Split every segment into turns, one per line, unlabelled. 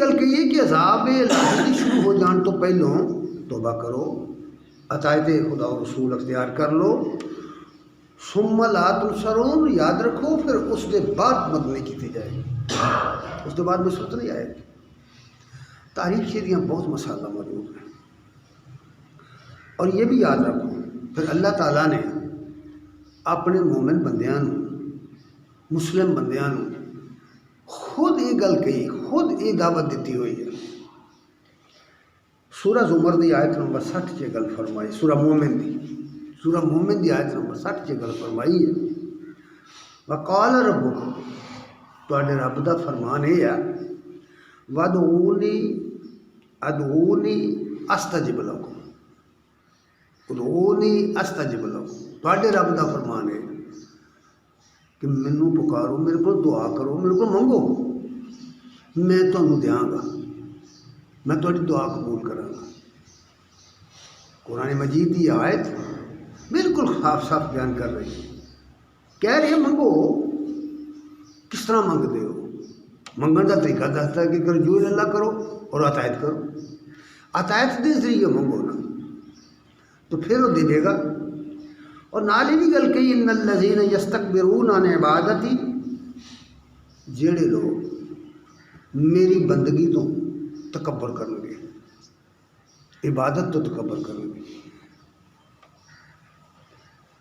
گل کہیے کہ عذاب الہی شروع ہو جان تو پہلوں توبہ کرو، عطایت خدا و رسول اختیار کر لو، ثم لا تنصرون یاد رکھو، پھر اس کے بعد مدد نہیں کی جائے گی، اس کے بعد نصرت نہیں آئے گی۔ تاریخ شریعہ بہت مسائل موجود ہیں، اور یہ بھی یاد رکھو پھر اللہ تعالیٰ نے اپنے مومن بندیاں مسلم بندیاں خود یہ گل کہی، خود یہ دعوت دیتی ہوئی ہے۔ سورہ زمر دی آیت نمبر 60 چ گل فرمائی، سورہ مومن دی آیت نمبر 60 چ گل فرمائی ہے، وقال ربکم، تواڈے رب دا فرمان یہ ہے، ادعونی استجب لکم، ادعونی استجب لکم، تواڈے رب دا فرمان ہے کہ مینوں پکارو، میرے کو دعا کرو، میرے کو منگو، میں تمہیں دیاں گا، میں تھوڑی دعا قبول کراں گا۔ قرآن مجید کی آیت بالکل صاف صاف بیان کر رہی ہے، کہہ رہی ہے منگو، کس طرح منگتے ہو؟ منگن کا طریقہ دستا ہے کہ رجوع اللہ کرو اور عطایت کرو، عطایت کے ذریعے منگو نا تو پھر وہ دے گا۔ اور نال ہی بھی گل کہی، ان الذین یستکبرون عن عبادتی، جڑے لوگ میری بندگی تو تکبر کریں گے، عبادت تو تکبر کریں گے،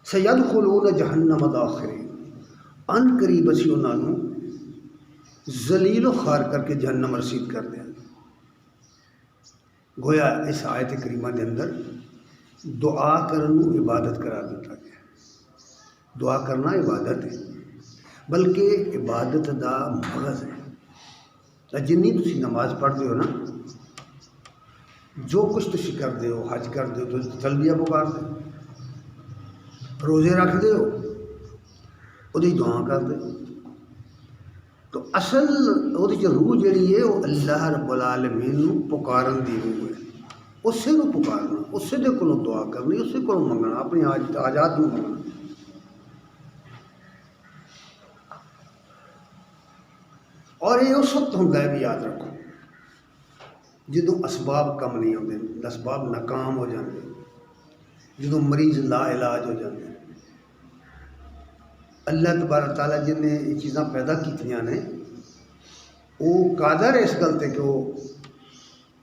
سیدخلون جہنم داخرین، ان قریب اسی انہوں ذلیل و خوار کر کے جہنم رسید کر دیا۔ گویا اس آیت کریمہ کے اندر دعا کرنو عبادت قرار دیتا گیا۔ دعا کرنا عبادت ہے، بلکہ عبادت دا مغز ہے۔ جنی تسی نماز پڑھتے ہو نا، جو کچھ تسی کرتے ہو، حج کرتے ہو تو تلبیہ پکارتے ہو، روزے رکھتے ہو وہی دعا کرتے ہو، تو اصل وہ روح جڑی ہے وہ اللہ رب العالمین پکارن دی روح ہے، اسے کو پکارنا، اسے دے کو دعا کرنی، اسے کو منگنا، اپنی حاجات میں منگنا۔ اور یہ اس وقت ہوتا ہے بھی یاد رکھو جدوں اسباب کم نہیں ہوتے، اسباب ناکام ہو جاتے، جدوں مریض لا علاج ہو جاتے۔ اللہ تبارک تعالیٰ جن نے یہ چیزاں پیدا کیتیاں نے، وہ قادر ہے اس گل تے کہ وہ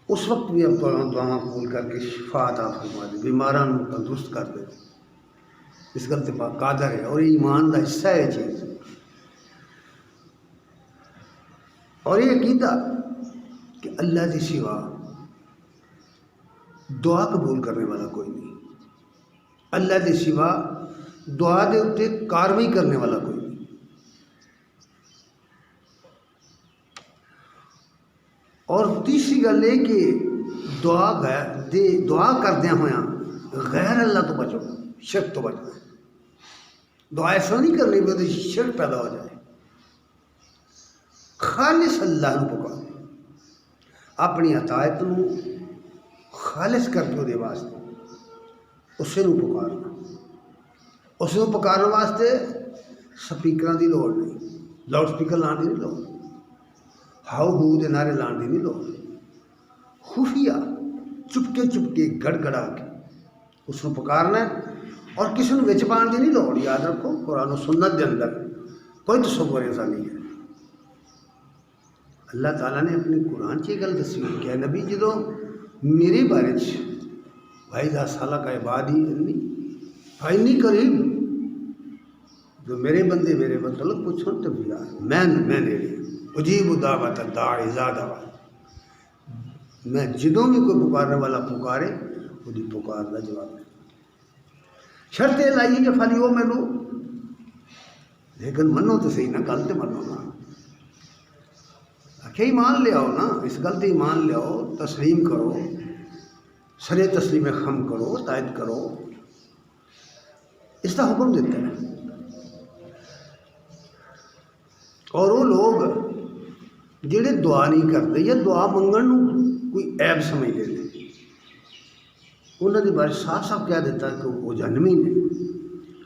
اس وقت بھی اب دعاواں قبول کر کے شفا عطا فرما دے، بیماراں نوں تندرست کر دے، اس گل تے قادر ہے، اور یہ ایمان دا حصہ ہے یہ چیز۔ اور یہ عقیدہ کہ اللہ کے سوا دعا قبول کرنے والا کوئی نہیں، اللہ کے سوا دعا دے اتے کاروائی کرنے والا کوئی نہیں۔ اور تیسری گل یہ کہ دعا کردیا ہوا غیر اللہ تو بچو، شرک تو بچو، دعا ایسا نہیں کرنی بھی شرک پیدا ہو جائے، خالص اللہ نو پکارو، اپنی عطایت نو خالص کر کے وہ واسطے اسے نو پکارنا، اس کو پکارنے واسطے سپیکراں دی لوڑ نہیں، لاؤڈ سپیکر لان دی نہیں لوڑ، ہاؤ ہو دے نعرے لان دی نہیں لوڑ، خفیہ چپکے گڑ گڑا کے اس کو پکارنا ہے، اور کسی نے وچ پان دی نہیں لوڑ۔ یاد رکھو قرآن و سنت دے اندر کوئی تصور ایسا نہیں ہے۔ اللہ تعالیٰ نے اپنی قرآن چ یہ گل دسی ہوئی کہ نبی جدوں میرے بارے بھائی دا سالہ کا عبادی انی قریب، جو میرے بندے میرے متعلق پوچھو تو میں نیڑے اجیب دعوت الداعی اذا دعان، میں جدوں بھی کوئی پکارنے والا پکارے وہی پکار کا جواب ہے۔ شرط یہ لائیے کہ فلیو مینو، لیکن منو تو صحیح نا، گل تو منو نا، آخیا ایمان لے آؤ نا، اس گل تے ایمان لے آؤ، تسلیم کرو، سرے تسلیم خم کرو، تائید کرو، اس کا حکم دیتا ہے۔ اور وہ لوگ جڑے دعا نہیں کرتے یا دعا منگن کوئی عیب سمجھ لیتے، انہوں نے بارے صاف صاف کہہ دیتا کہ وہ جہنمی نے،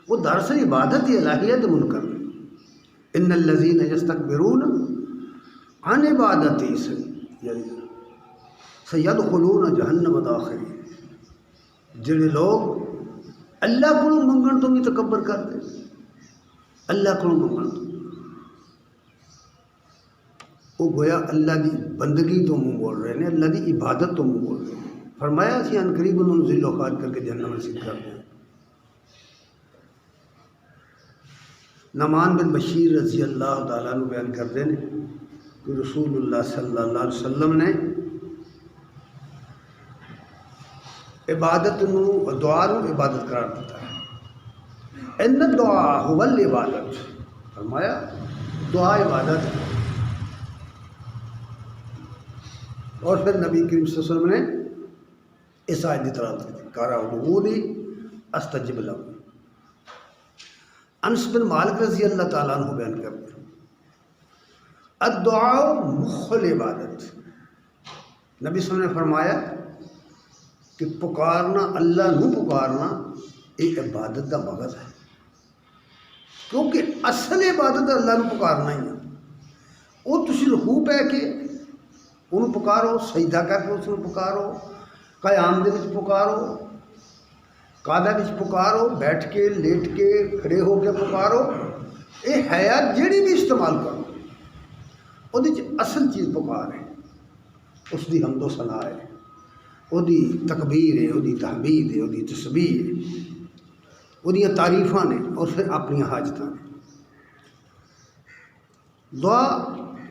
وہ دراصل عبادت الہیت منکر۔ ان الذین یستکبرون عن عبادتی، یعنی سیدخلون جہنم داخرین، جڑے لوگ اللہ کو منگن تو بھی تکبر کرتے، اللہ کو منگن تو وہ گویا اللہ دی بندگی تو منہ بول رہے ہیں، اللہ دی عبادت تو منہ بول رہے ہیں۔ فرمایا اسی ان قریب انہوں ذل و خوار کر کے جہنم نصیب کر دیں۔ نعمان بن بشیر رضی اللہ تعالیٰ عنہ بیان کرتے ہیں کہ رسول اللہ صلی اللہ علیہ وسلم نے عبادت نو دعا نو عبادت قرار دیتا ہے۔ ان الدعاء هو العبادت، فرمایا دعا عبادت ہے۔ اور پھر نبی کریم صلی اللہ علیہ وسلم نے اس آیت کی تلاوت کی، قال ادعونی استجب لکم۔ انس بن مالک رضی اللہ تعالیٰ عنہ بیان کرتے ہیں الدعاء مخ العبادت، نبی صلی اللہ علیہ وسلم نے فرمایا کہ پکارنا، اللہ نو پکارنا یہ عبادت کا مغز ہے، کیونکہ اصل عبادت اللہ نو پکارنا ہی ہے۔ وہ تسی رکوع پہ کے انہوں پکارو، سجدہ کر کے اس ਨੂੰ پکارو، قیام دے وچ پکارو، قعدہ وچ پکارو، بیٹھ کے لیٹ کے کھڑے ہو کے پکارو، یہ حیات جڑی بھی استعمال کرو وہ اصل چیز پکار ہے، اس دی حمد و ثنا ہے، وہ دی تکبیر ہے، وہ دی تحمید ہے، وہ دی تسبیح ہے، وہ دی تعریفاں نے، اور پھر اپنی حاجتاں نے۔ دعا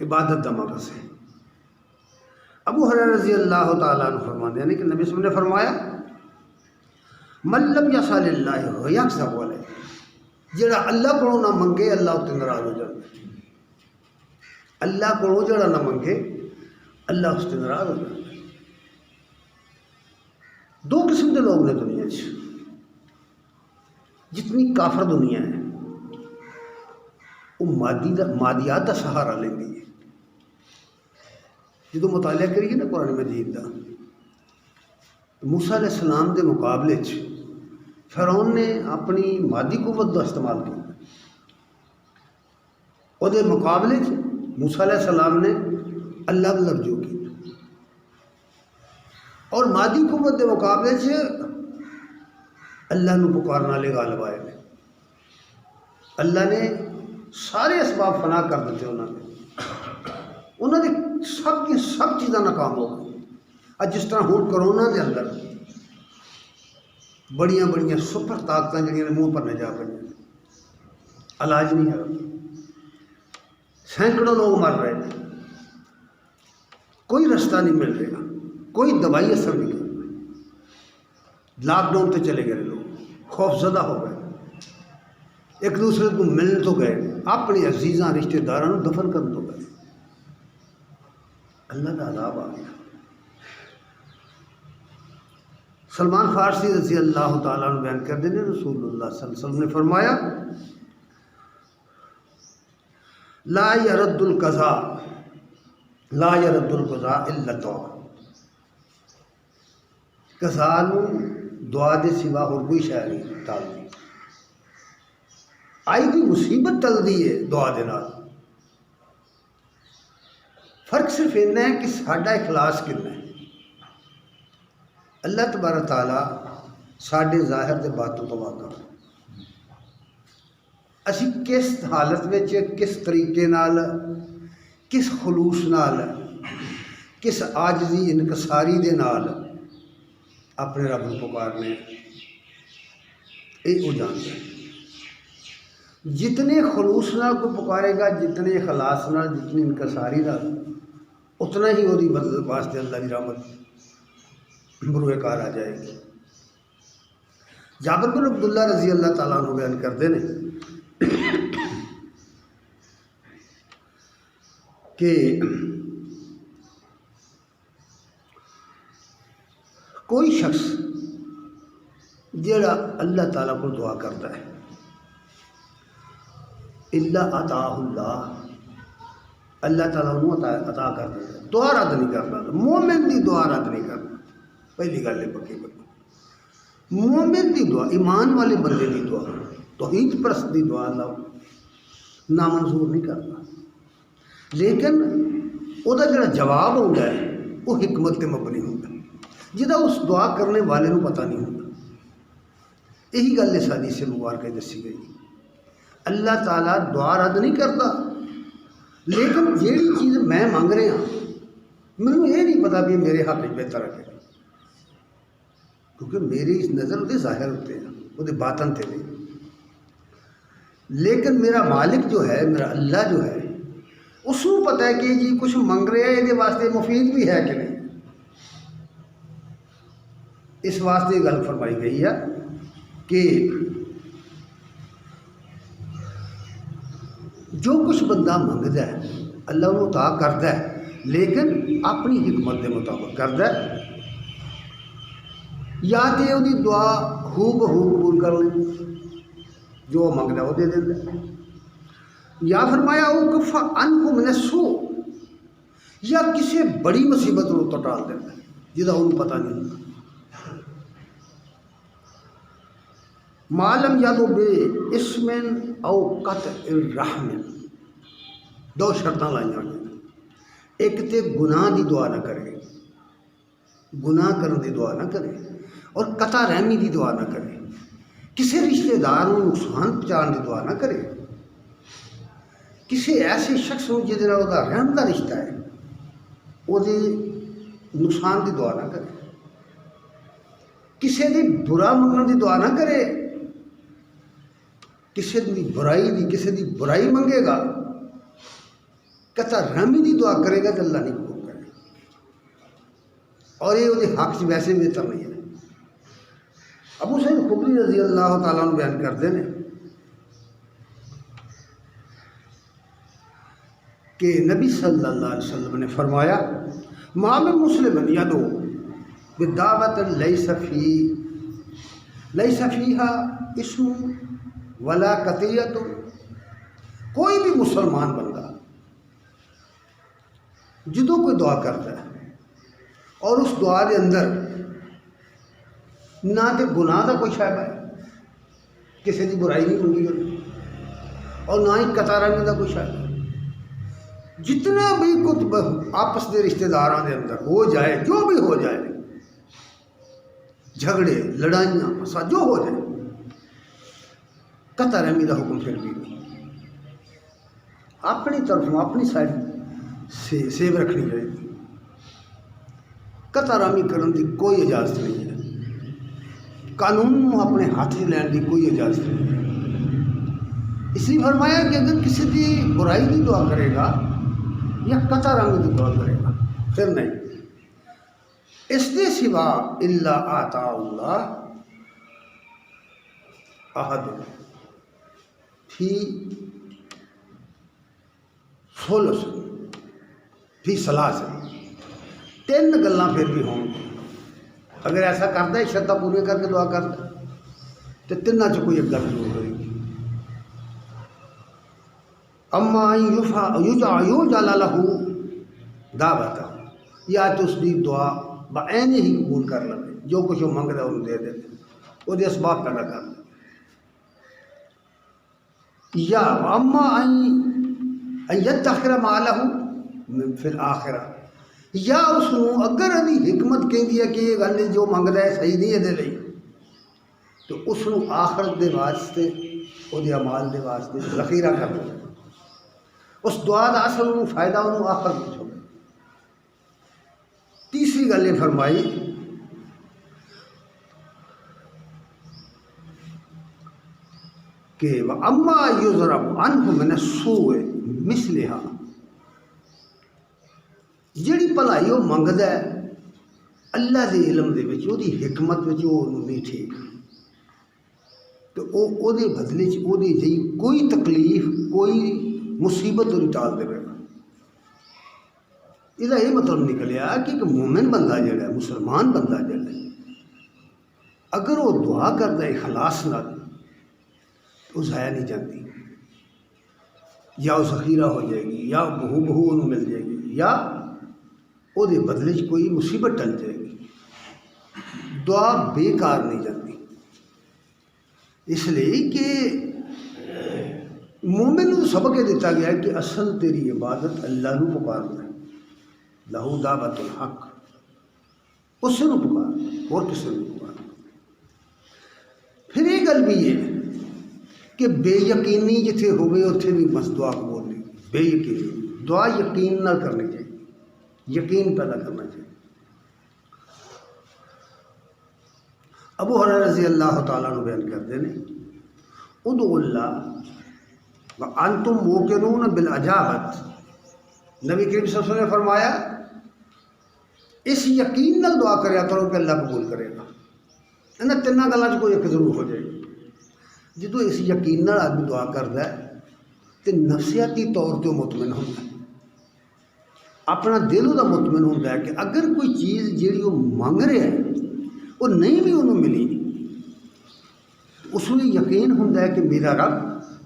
عبادت دا مغز ہے۔ ابو ہریرہ رضی اللہ تعالیٰ عنہ فرماتے ہیں کہ نبی صلی اللہ علیہ وسلم نے فرمایا من لم یسأل اللہ یغضب علیہ، جڑا اللہ کو نہ منگے اللہ اتنے ناراض ہو جائے، اللہ کو جڑا نہ منگے اللہ اس سے ناراض ہو جائے۔ دو قسم کے لوگ نے دنیا جتنی کافر دنیا ہے وہ مادیات کا سہارا لینی ہے۔ جدو مطالعہ کریے نا قرآن مجید کا، موسیٰ علیہ السلام کے مقابلے فرعون نے اپنی مادی قوت کا استعمال کیا، وہ مقابلے موسیٰ علیہ السلام نے اللہ کا لفظ کی، اور مادی قوت کے مقابلے سے اللہ نو پکارنے والے غالب آئے۔ اللہ نے سارے اسباب فنا کر دیتے، انہوں نے سب کی سب چیزاں ناکام ہو گئی۔ اب جس طرح ہوں کرونا کے اندر بڑیاں بڑیاں سپر طاقتیں جڑیاں منہ پر نہ جا پڑی، علاج نہیں ہے، سینکڑوں لوگ مر رہے ہیں، کوئی رستہ نہیں مل رہا، کوئی دوائی اثر نہیں کر رہی، لاک ڈاؤن پہ چلے گئے، لوگ خوف زدہ ہو گئے، ایک دوسرے کو ملنے تو گئے، اپنے عزیزاں رشتہ داراں دفن کرنے تو گئے، اللہ کا عذاب آ گیا۔ سلمان فارسی رضی اللہ تعالیٰ عنہ بیان کر دینے رسول اللہ صلی اللہ علیہ وسلم نے فرمایا لا يرد القضاء الا الدعاء، قضاء نو دعا دے سوا اور کوئی شے نہیں ٹالدی، آئی کوئی مصیبت ٹلدی ہے دعا دے نال۔ فرق صرف اتنا ہے کہ ساڈا اخلاص کتنا ہے۔ اللہ تبارک تعالیٰ ساڈے ظاہر دے باطن تو واقف ہے، اسی کس حالت میں کس طریقے نال، کس خلوص نال، کس عاجزی انکساری دے نال اپنے رب کو پکارنے، یہ وہ جانتے ہیں۔ جتنے خلوص نال کو پکارے گا، جتنے اخلاص نال، جتنی انکساری نال، اتنا ہی وہ مدد واسطے اللہ کی رحمت بروئے کار آ جائے گی۔ جابر بن عبداللہ رضی اللہ تعالیٰ عنہ بیان کرتے ہیں کہ کوئی شخص جڑا اللہ تعالیٰ کو دعا کرتا ہے اللہ عطاہ اللہ تعالیٰ انہوں عطا کر دیتا، دعا رد نہیں کرتا۔ مومن دی دعا رد نہیں کرتا، پہلی گل ہے پکی پکی۔ مومن دی دعا، ایمان والے بندے دی دعا، توحید پرست دی دعا اللہ نامنظور نہیں کرتا، لیکن ਉਹਦਾ ਜਿਹੜਾ ਜਵਾਬ ਹੁੰਦਾ ਹੈ ਉਹ ਹਕਮਤ 'ਤੇ ਮਬਨੀ ਹੁੰਦਾ, ਜਿਹਦਾ ਉਸ ਦੁਆ ਕਰਨੇ ਵਾਲੇ ਨੂੰ ਪਤਾ ਨਹੀਂ ਹੁੰਦਾ। ਇਹੀ ਗੱਲ ਇਸ ਹਦੀਸ ਮੁਬਾਰਕ ਦੱਸੀ ਗਈ। اللہ تعالیٰ دعا رد نہیں کرتا، لیکن جیڑی چیز میں مانگ رہا مجھے یہ نہیں پتا بھی میرے حق میں بہتر ہے، کیونکہ میری نظر وہ ظاہر ہوتے ہیں، وہ باطن تے نہیں۔ لیکن میرا مالک جو ہے، میرا اللہ جو ہے، اس کو پتہ ہے کہ جی کچھ منگ رہے ہیں یہ واسطے مفید بھی ہے کہ نہیں۔ اس واسطے یہ گل فرمائی گئی ہے کہ جو کچھ بندہ منگتا ہے اللہ انہوں عطا کرتا ہے، لیکن اپنی حکمت کے مطابق کرتا ہے۔ یا تو وہ دعا ہو بہو قبول کر لیں، جو منگتا وہ دے دینا، یا فرمایا او کفا عنہ من السوء، یا کسی بڑی مصیبت کو تو ٹال دینا جہاں انہوں پتہ نہیں ہوتا۔ معلم یادو بے اسم او قطع الرحم، دو شرطاں لائیں ہوئی، ایک تے گناہ دی دعا نہ کرے، گناہ کرنے دی دعا نہ کرے، اور قطع رحمی دی دعا نہ کرے، کسی رشتہ دار کو نقصان پہنچانے دی دعا نہ کرے، کسی ایسے شخص کو جہد نال وہ رحم کا رشتہ ہے وہ نقصان دی دعا نہ کرے، کسی دی برا منگنے دی دعا نہ کرے، کسی دی برائی منگے گا، قطع رحمی دی دعا کرے گا تو اللہ نہیں قبول کرے، اور یہ وہ حق سے ویسے بہتر نہیں ہے۔ ابو سعید خدری رضی اللہ تعالیٰ عنہ بیان کرتے ہیں کہ نبی صلی اللہ علیہ وسلم نے فرمایا ما من مسلم یدعو بدعوۃ لیس فیہا اسم ولا قطیعۃ، کوئی بھی مسلمان بندہ جدوں کوئی دعا کرتا ہے اور اس دعا کے اندر نہ تو گناہ کا کوئی شائبہ ہے، کسی کی برائی نہیں منگی گئی، اور نہ ہی قطع رحمی کا کوئی شائبہ ہے، جتنا بھی کچھ آپس کے رشتہ داراں دے اندر ہو جائے، جو بھی ہو جائے، جھگڑے لڑائیاں فساد جو ہو جائے، قطع رحمی کا حکم پھر بھی نہیں، اپنی طرف اپنی سائڈ سے سیو رکھنی چاہیے، قطع رحمی کرنے کی کوئی اجازت نہیں ہے، قانون اپنے ہاتھ سے لین کی کوئی اجازت نہیں ہے۔ اس لیے فرمایا کہ اگر کسی کی برائی کی دعا کرے گا یا قطع رحمی کی دعا کرے گا پھر نہیں، اس کے سوا الا آتا اللہ احد فی ثلث فی ثلاث، تین گلاں پھر بھی ہوں، اگر ایسا کرتا ہے شرطاں پوری کر کے دعا کرتا تو تینوں چ کوئی ایک گل ضرور ہوئے گی۔ اما یجعل لہ دعوۃ، یا تو اس کی دعا بعین ہی قبول کر لے، جو کچھ وہ منگتا انہوں دے دے، وہ اسباب پیدا کر لے، یا اما ان یدخر مالہ فی الآخرہ، یا اس کو اگر ابھی حکمت کہندی ہے کہ یہ گل جو منگتا ہے صحیح نہیں ہے دے تو اس کو آخرت دے واسطے وہ اعمال دے واسطے ذخیرہ کر دو، اس دعا کا اصل انہوں فائدہ انہوں آخرت میں چھوڑ۔ تیسری گل یہ فرمائی کہ اما یضرب عنہ من السوء مثلہا، جیڑی بھلائی وہ منگتا ہے اللہ دے علم دے وچ، وہ دی حکمت وچ وہ نہیں ٹھیک، تو وہ دے بدلے چ وہ دی جی کوئی تکلیف کوئی مصیبت نہیں ٹال دے گا۔ یہ یہ مطلب نکلیا کہ ایک مومن بندہ جڑا ہے، مسلمان بندہ جڑا ہے، اگر وہ دعا کرتا ہے اخلاص نال وہ ضائع نہیں جاتی، یا وہ ذخیرہ ہو جائے گی، یا بہو انہوں مل جائے گی، یا وہ دے بدلے چ کوئی مصیبت ٹل جائے گی، دعا بیکار نہیں جاتی۔ اس لیے کہ مومن کو سبق یہ دیتا گیا ہے کہ اصل تیری عبادت اللہ کو پکارنا ہے، لہو دعوت الحق، اسے نو پکار اور کسی نے پکار۔ پھر یہ گل بھی ہے کہ بے یقینی جتھے ہوئے اتھے بھی بس دعا قبول نہیں۔ بے یقینی دعا یقین نہ کرنی چاہیے، یقین پیدا کرنا چاہیے۔ ابو ہریرہ رضی اللہ تعالیٰ عنہ بیان کرتے ہیں ادعوا اللہ وانتم موقنون بالاجابت، نبی کریم صلی اللہ علیہ وسلم نے فرمایا اس یقین نال دعا کریا کرو کہ اللہ قبول کرے گا۔ انہاں تیناں گلاں چ کوئی ایک ضرور ہو جائے گی۔ جدو اس یقین نال آدمی دعا کرتا ہے تو نفسیاتی طور تے مطمئن ہوتا ہے، اپنا دل وہ مطمئن ہوتا ہے کہ اگر کوئی چیز جیڑی وہ مانگ رہا ہے وہ نہیں بھی انہوں ملی، اس میں یقین ہوتا ہے کہ میرا رب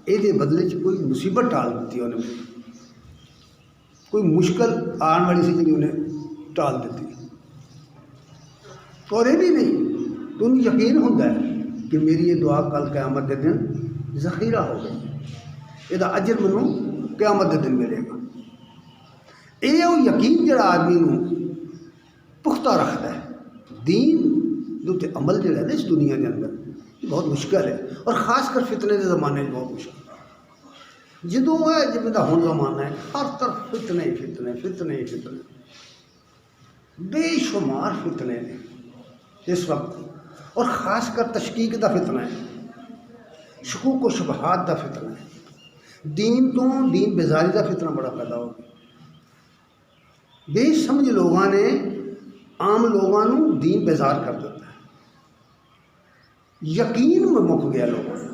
یہ بدلے چ کوئی مصیبت ٹال دیتی انہیں، کوئی مشکل آن والی سی جی انہیں ٹال دیتی، اور یہ بھی نہیں تو انہیں یقین ہوتا ہے کہ میری یہ دعا کل قیامت کے دن ذخیرہ ہو گئی، یہ اجر منوں قیامت کے دن ملے گا۔ یہ وہ یقین جڑا آدمی نو پختہ رکھتا ہے، دین دے عمل جڑا ہے نا اس دنیا کے اندر یہ بہت مشکل ہے، اور خاص کر فتنے کے زمانے میں بہت مشکل۔ جدوں ہے جب دا ہن زمانہ ہے ہر طرف فتنے فتنے فتنے فتنے، بے شمار فتنے نے اس وقت، اور خاص کر تشکیک دا فتنہ ہے، شکوک و شبہات دا فتنہ ہے، دین تو دین بیزاری دا فتنہ بڑا پیدا ہو گیا۔ بے سمجھ لوگوں نے عام لوگوں نو دین بیزار کر دیتا ہے، یقین میں مک گیا لوگوں نے۔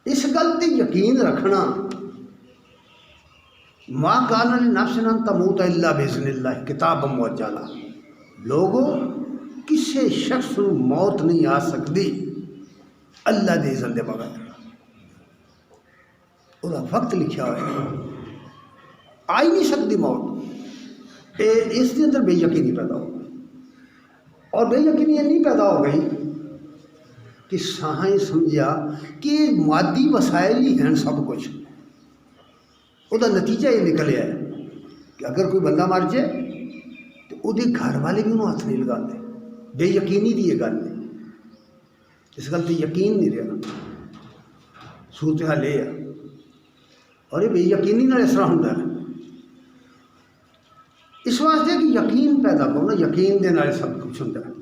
اس گل تے یقین رکھنا ما کان لنفس ان تموت الا باذن اللہ کتابا مؤجلا، لوگوں کسی شخص کو موت نہیں آ سکتی اللہ دے اذن دے بغیر، وہ وقت لکھا ہوا ہے، آ ہی نہیں سکتی موت۔ اس کے اندر بے یقینی پیدا ہو گئی، اور بے یقینی نہیں پیدا ہو گئی کہ سائیں سمجھا کہ مادی وسائل ہی ہیں سب کچھ، وہ نتیجہ یہ نکلیا ہے کہ اگر کوئی بندہ مر جائے تو وہ گھر والے بھی انہوں ہاتھ نہیں لگاتے، بے یقینی دی یہ گل ہے، اس گل تے یقین نہیں رہا، صورتحال یہ ہے، اور یہ بے یقینی نال اس طرح ہوتا ہے۔ اس واسطے کہ یقین پیدا کرنا، یقین دے نال سب کچھ ہوتا ہے۔